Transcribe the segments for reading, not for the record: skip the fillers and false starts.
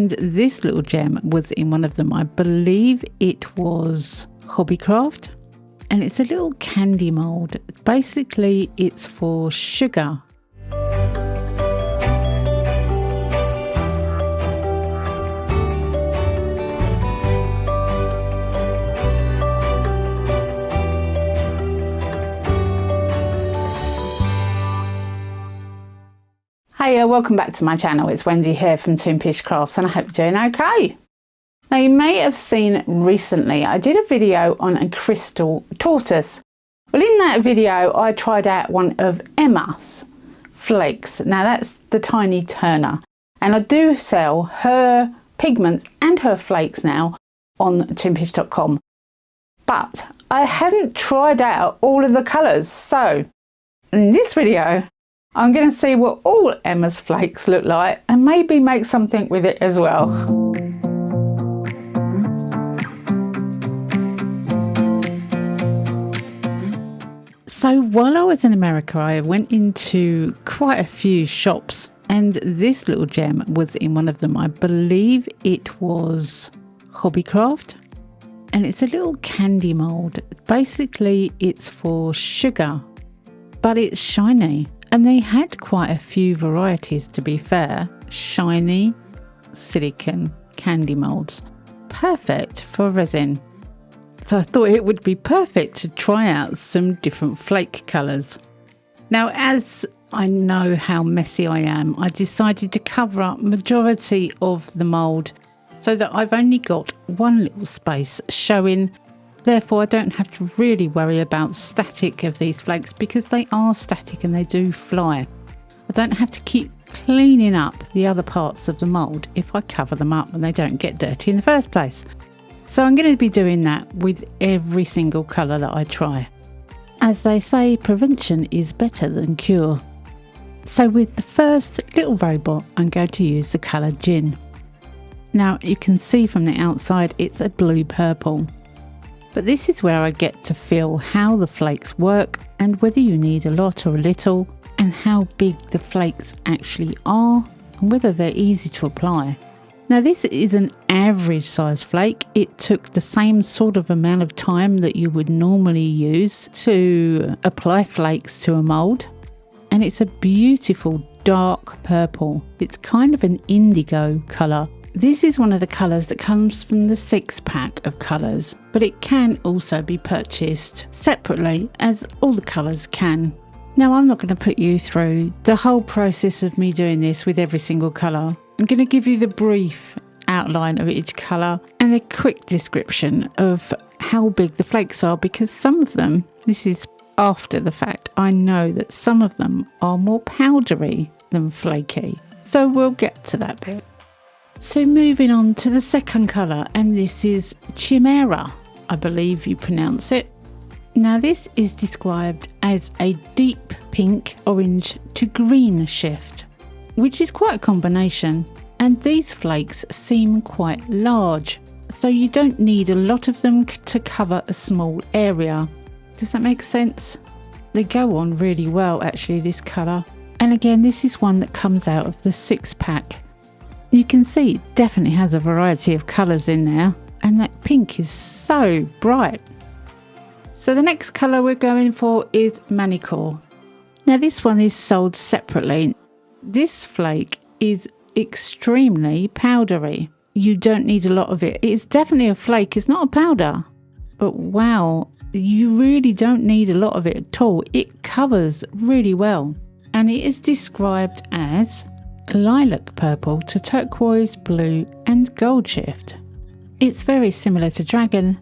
And this little gem was in one of them. I believe it was Hobbycraft. And it's a little candy mould. Basically, it's for sugar. Hey, welcome back to my channel. It's Wendy here from Toonpish Crafts, and I hope you're doing okay. Now, you may have seen recently I did a video on a crystal tortoise. Well, in that video I tried out one of Emma's flakes. Now that's the tiny turner, and I do sell her pigments and her flakes now on toonpish.com, but I haven't tried out all of the colours. So in this video I'm going to see what all Emma's flakes look like and maybe make something with it as well. So while I was in America, I went into quite a few shops, and this little gem was in one of them. I believe it was Hobbycraft, and it's a little candy mould. Basically, it's for sugar, but it's shiny. And they had quite a few varieties, to be fair. Shiny, silicone, candy moulds. Perfect for resin. So I thought it would be perfect to try out some different flake colours. Now, as I know how messy I am, I decided to cover up majority of the mould so that I've only got one little space showing. Therefore, I don't have to really worry about static of these flakes, because they are static and they do fly. I don't have to keep cleaning up the other parts of the mould if I cover them up and they don't get dirty in the first place. So I'm going to be doing that with every single colour that I try. As they say, prevention is better than cure. So with the first little robot, I'm going to use the colour Gin. Now you can see from the outside it's a blue-purple. But this is where I get to feel how the flakes work and whether you need a lot or a little, and how big the flakes actually are and whether they're easy to apply. Now this is an average size flake. It took the same sort of amount of time that you would normally use to apply flakes to a mould. And it's a beautiful dark purple. It's kind of an indigo colour. This is one of the colours that comes from the 6-pack of colours, but it can also be purchased separately, as all the colours can. Now I'm not going to put you through the whole process of me doing this with every single colour. I'm going to give you the brief outline of each colour and a quick description of how big the flakes are, because some of them, this is after the fact, I know that some of them are more powdery than flaky. So we'll get to that bit. So moving on to the second colour, and this is Chimera, I believe you pronounce it. Now this is described as a deep pink, orange to green shift, which is quite a combination, and these flakes seem quite large, so you don't need a lot of them to cover a small area. Does that make sense? They go on really well actually, this colour. And again, this is one that comes out of the 6-pack. You can see it definitely has a variety of colours in there, and that pink is so bright. So the next colour we're going for is Manicure. Now this one is sold separately. This flake is extremely powdery. You don't need a lot of it. It's definitely a flake, it's not a powder. But wow, you really don't need a lot of it at all. It covers really well. And it is described as lilac purple to turquoise blue and gold shift. It's very similar to Dragon,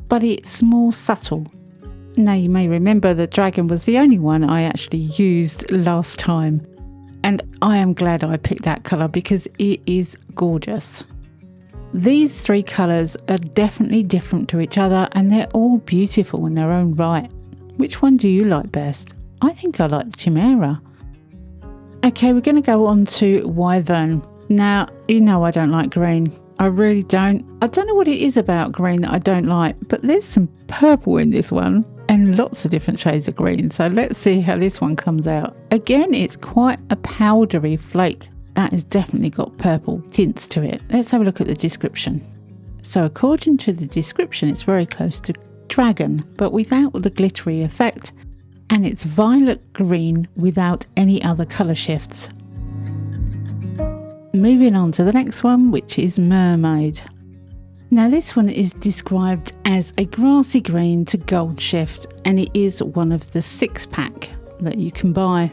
but it's more subtle. Now you may remember that Dragon was the only one I actually used last time, and I am glad I picked that colour because it is gorgeous. These 3 colours are definitely different to each other, and they're all beautiful in their own right. Which one do you like best? I think I like the Chimera. Okay, we're going to go on to Wyvern. Now, you know I don't like green. I really don't. I don't know what it is about green that I don't like, but there's some purple in this one and lots of different shades of green. So let's see how this one comes out. Again, it's quite a powdery flake. that has definitely got purple tints to it. Let's have a look at the description. So according to the description, it's very close to dragon, but without the glittery effect, and it's violet green without any other colour shifts. Moving on to the next one, which is mermaid. Now this one is described as a grassy green to gold shift, and it is one of the 6-pack that you can buy.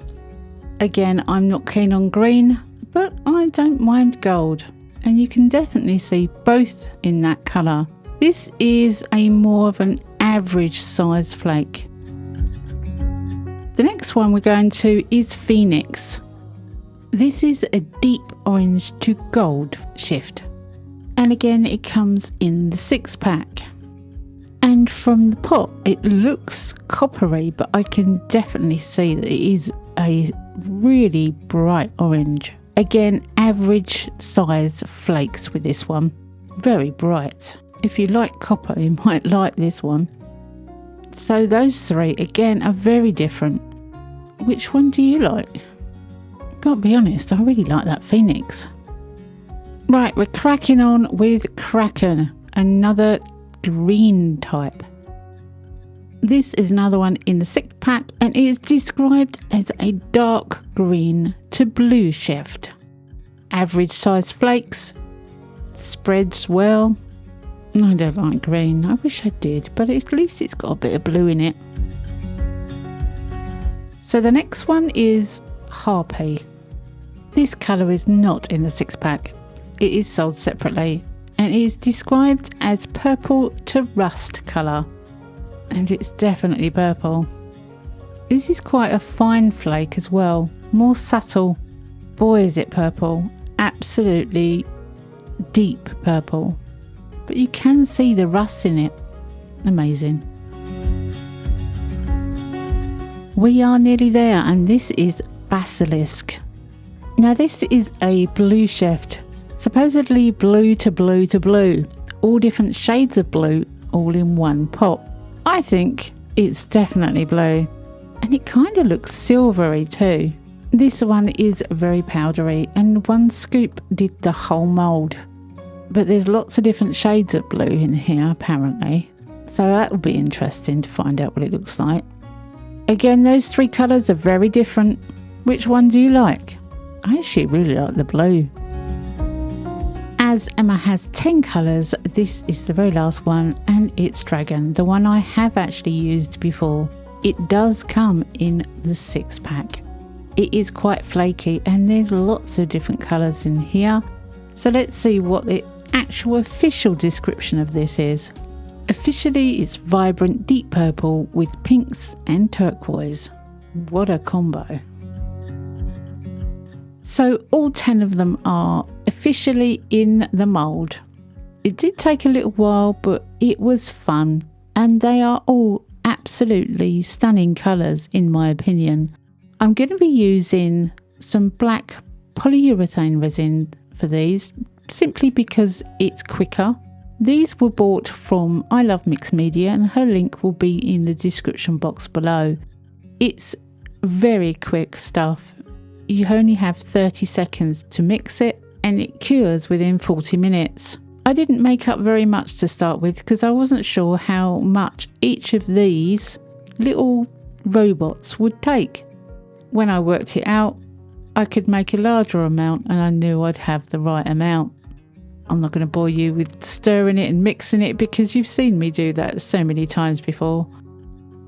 Again, I'm not keen on green, but I don't mind gold, and you can definitely see both in that colour. This is a more of an average size flake. The next one we're going to is Phoenix. This is a deep orange to gold shift, and again it comes in the 6-pack. And from the pot it looks coppery, but I can definitely see that it is a really bright orange. Again, average size flakes with this one. Very bright. If you like copper, you might like this one. So those three again are very different. Which one do you like? Gotta be honest, I really like that Phoenix. Right, we're cracking on with Kraken, another green type. This is another one in the 6-pack, and it is described as a dark green to blue shift. Average size flakes, spreads well. I don't like green, I wish I did, but at least it's got a bit of blue in it. So the next one is Harpy. This colour is not in the 6-pack. It is sold separately, and it is described as purple to rust colour. And it's definitely purple. This is quite a fine flake as well, more subtle. Boy is it purple, absolutely deep purple. But you can see the rust in it. Amazing. We are nearly there, and this is Basilisk. Now this is a blue shift, supposedly blue to blue to blue, all different shades of blue all in one pot. I think it's definitely blue, and it kind of looks silvery too. This one is very powdery, and one scoop did the whole mould. But there's lots of different shades of blue in here apparently, so that will be interesting to find out what it looks like. Again, those 3 colours are very different. Which one do you like? I actually really like the blue. As Emma has 10 colours, this is the very last one, and it's Dragon, the one I have actually used before. It does come in the 6-pack. It is quite flaky, and there's lots of different colours in here. So let's see what the actual official description of this is. Officially, it's vibrant deep purple with pinks and turquoise. What a combo. So all 10 of them are officially in the mould. It did take a little while, but it was fun, and they are all absolutely stunning colours in my opinion. I'm going to be using some black polyurethane resin for these, simply because it's quicker. These were bought from I Love Mixed Media, and her link will be in the description box below. It's very quick stuff. You only have 30 seconds to mix it, and it cures within 40 minutes. I didn't make up very much to start with because I wasn't sure how much each of these little robots would take. When I worked it out, I could make a larger amount, and I knew I'd have the right amount. I'm not going to bore you with stirring it and mixing it because you've seen me do that so many times before.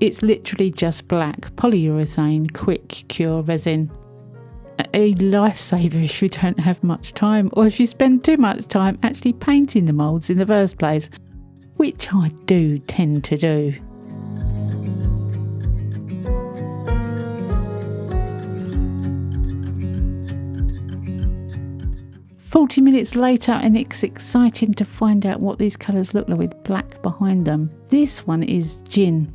It's literally just black polyurethane quick cure resin. A lifesaver if you don't have much time, or if you spend too much time actually painting the moulds in the first place, which I do tend to do. "40 minutes later, and it's exciting to find out what these colours look like with black behind them. This one is Gin.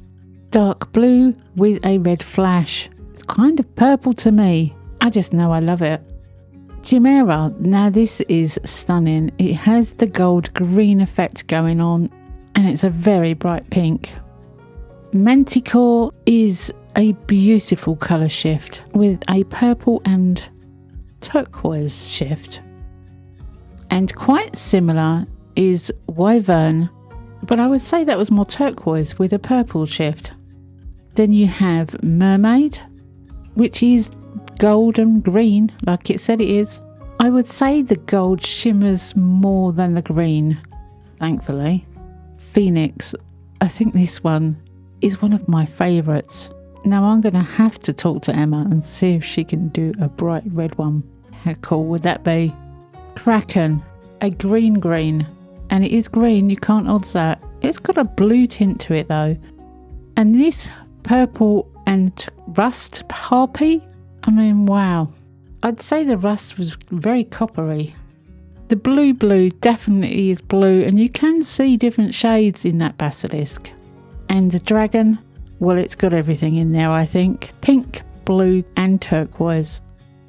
Dark blue with a red flash. It's kind of purple to me. I just know I love it. Chimera, now this is stunning. It has the gold green effect going on, and it's a very bright pink. Manticore is a beautiful colour shift with a purple and turquoise shift. And quite similar is Wyvern, but I would say that was more turquoise with a purple shift. Then you have Mermaid, which is gold and green, like it said it is. I would say the gold shimmers more than the green, thankfully. Phoenix, I think this one is one of my favourites. Now I'm going to have to talk to Emma and see if she can do a bright red one. How cool would that be? Kraken, a green, and it is green, you can't odds that. It's got a blue tint to it though. And this purple and rust harpy, I mean, wow. I'd say the rust was very coppery. The blue definitely is blue, and you can see different shades in that basilisk. And the dragon, well, it's got everything in there, I think. Pink, blue and turquoise.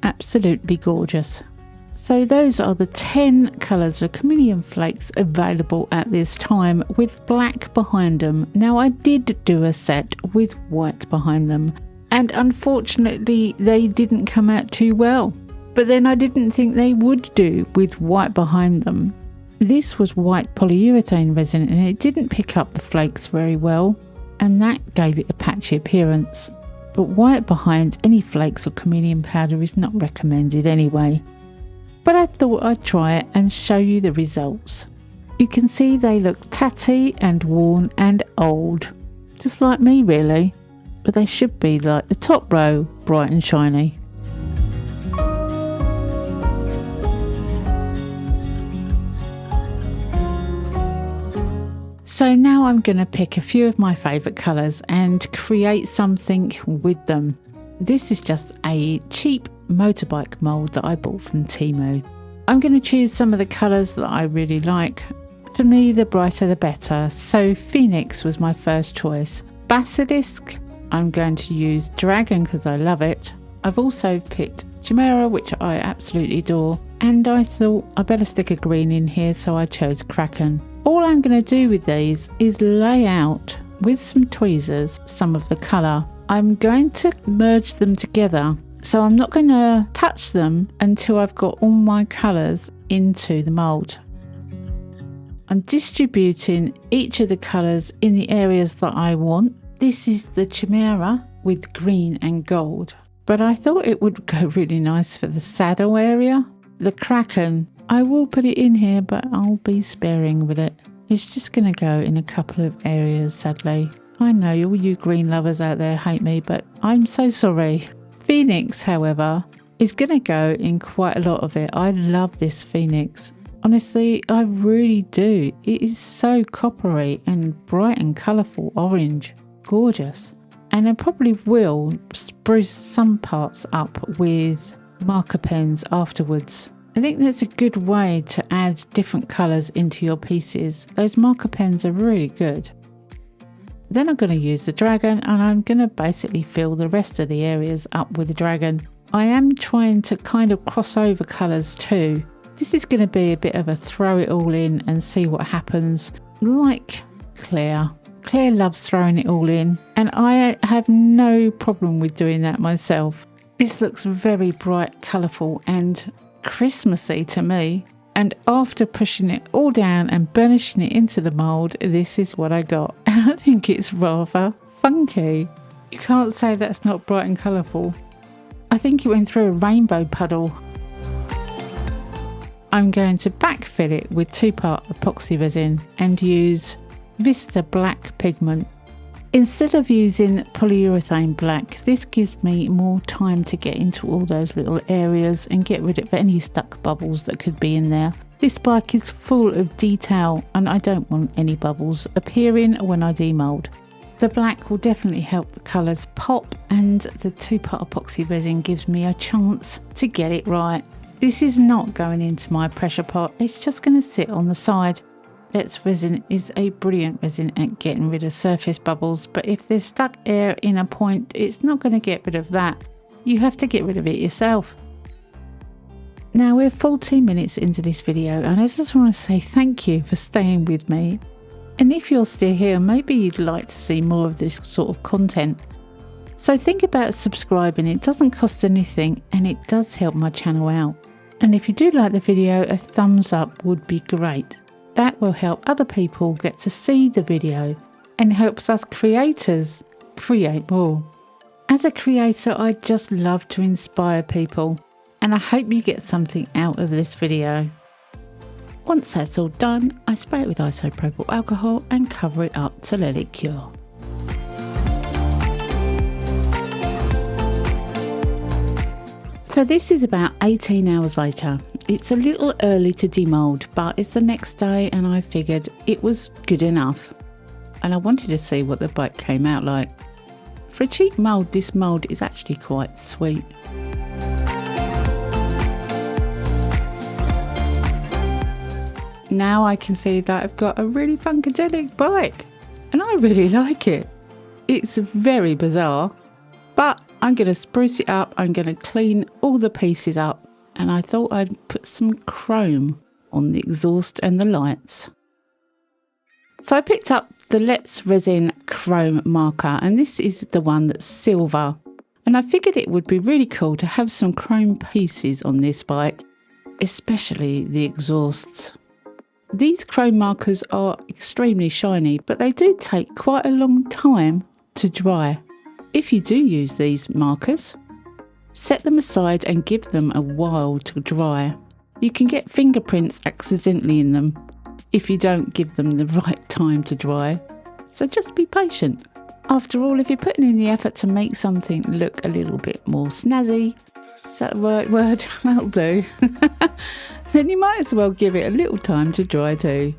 Absolutely gorgeous. So those are the 10 colours of Chameleon flakes available at this time, with black behind them. Now I did do a set with white behind them, and unfortunately they didn't come out too well. But then I didn't think they would do with white behind them. This was white polyurethane resin, and it didn't pick up the flakes very well, and that gave it a patchy appearance. But white behind any flakes or chameleon powder is not recommended anyway. But I thought I'd try it and show you the results. You can see they look tatty and worn and old, just like me really, but they should be like the top row, bright and shiny. So now I'm going to pick a few of my favourite colours and create something with them. This is just a cheap motorbike mould that I bought from Temu. I'm going to choose some of the colours that I really like. For me, the brighter the better, so Phoenix was my first choice. Basilisk, I'm going to use Dragon because I love it. I've also picked Chimera, which I absolutely adore, and I thought I better stick a green in here, so I chose Kraken. All I'm going to do with these is lay out with some tweezers some of the colour. I'm going to merge them together, so I'm not going to touch them until I've got all my colours into the mould. I'm distributing each of the colours in the areas that I want. This is the Chimera with green and gold, but I thought it would go really nice for the saddle area. The Kraken, I will put it in here, but I'll be sparing with it. It's just going to go in a couple of areas, sadly. I know all you green lovers out there hate me, but I'm so sorry. Phoenix, however, is going to go in quite a lot of it. I love this Phoenix. Honestly, I really do. It is so coppery and bright and colourful orange. Gorgeous. And I probably will spruce some parts up with marker pens afterwards. I think that's a good way to add different colours into your pieces. Those marker pens are really good. Then I'm going to use the dragon, and I'm going to basically fill the rest of the areas up with the dragon. I am trying to kind of cross over colours too. This is going to be a bit of a throw it all in and see what happens, like Claire. Claire loves throwing it all in, and I have no problem with doing that myself. This looks very bright, colourful and Christmassy to me, and after pushing it all down and burnishing it into the mould, this is what I got, and I think it's rather funky. You can't say that's not bright and colourful. I think it went through a rainbow puddle. I'm going to backfill it with 2-part epoxy resin and use Vista black pigment. Instead of using polyurethane black, this gives me more time to get into all those little areas and get rid of any stuck bubbles that could be in there. This bike is full of detail, and I don't want any bubbles appearing when I demould. The black will definitely help the colours pop, and the 2-part epoxy resin gives me a chance to get it right. This is not going into my pressure pot, it's just going to sit on the side. Let's resin is a brilliant resin at getting rid of surface bubbles, but if there's stuck air in a point, it's not going to get rid of that. You have to get rid of it yourself. Now we're 14 minutes into this video, and I just want to say thank you for staying with me. And if you're still here, maybe you'd like to see more of this sort of content. So think about subscribing. It doesn't cost anything and it does help my channel out. And if you do like the video, a thumbs up would be great. That will help other people get to see the video and helps us creators create more. As a creator, I just love to inspire people, and I hope you get something out of this video. Once that's all done, I spray it with isopropyl alcohol and cover it up to let it cure. So this is about 18 hours later. It's a little early to demould, but it's the next day and I figured it was good enough. And I wanted to see what the bike came out like. For a cheap mould, this mould is actually quite sweet. Now I can see that I've got a really funkadelic bike and I really like it. It's very bizarre, but I'm going to spruce it up. I'm going to clean all the pieces up, and I thought I'd put some chrome on the exhaust and the lights. So I picked up the Let's Resin Chrome marker, and this is the one that's silver. And I figured it would be really cool to have some chrome pieces on this bike, especially the exhausts. These chrome markers are extremely shiny, but they do take quite a long time to dry. If you do use these markers, set them aside and give them a while to dry. You can get fingerprints accidentally in them if you don't give them the right time to dry. So just be patient. After all, if you're putting in the effort to make something look a little bit more snazzy, is that the right word? That'll do. Then you might as well give it a little time to dry too.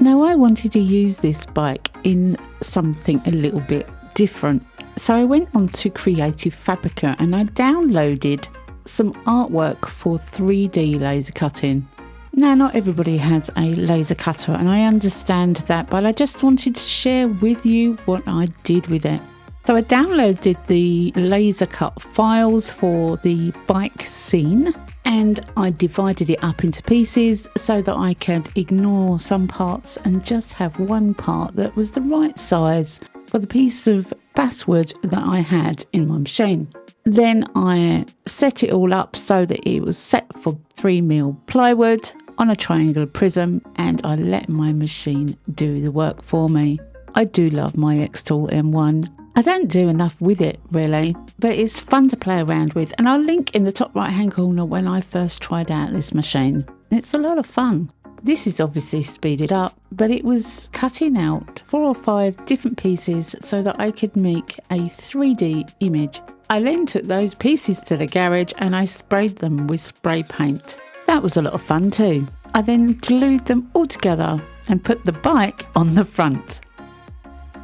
Now I wanted to use this bike in something a little bit different. So I went on to Creative Fabrica and I downloaded some artwork for 3D laser cutting. Now, not everybody has a laser cutter and I understand that, but I just wanted to share with you what I did with it. So I downloaded the laser cut files for the bike scene and I divided it up into pieces so that I could ignore some parts and just have one part that was the right size for the piece of basswood that I had in my machine. Then I set it all up so that it was set for 3mm plywood on a triangular prism, and I let my machine do the work for me. I do love my xTool M1. I don't do enough with it really, but it's fun to play around with, and I'll link in the top right hand corner when I first tried out this machine. It's a lot of fun. This is obviously speeded up, but it was cutting out 4 or 5 different pieces so that I could make a 3D image. I then took those pieces to the garage and I sprayed them with spray paint. That was a lot of fun too. I then glued them all together and put the bike on the front.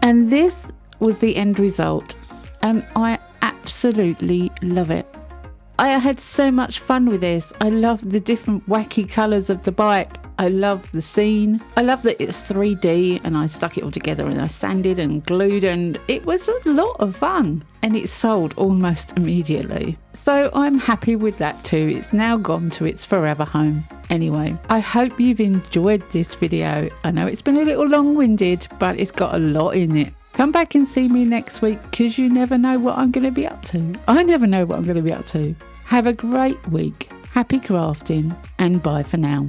And this was the end result, and I absolutely love it. I had so much fun with this. I love the different wacky colours of the bike. I love the scene. I love that it's 3D and I stuck it all together and I sanded and glued, and it was a lot of fun, and it sold almost immediately. So I'm happy with that too. It's now gone to its forever home. Anyway, I hope you've enjoyed this video. I know it's been a little long-winded, but it's got a lot in it. Come back and see me next week because you never know what I'm going to be up to. I never know what I'm going to be up to. Have a great week. Happy crafting and bye for now.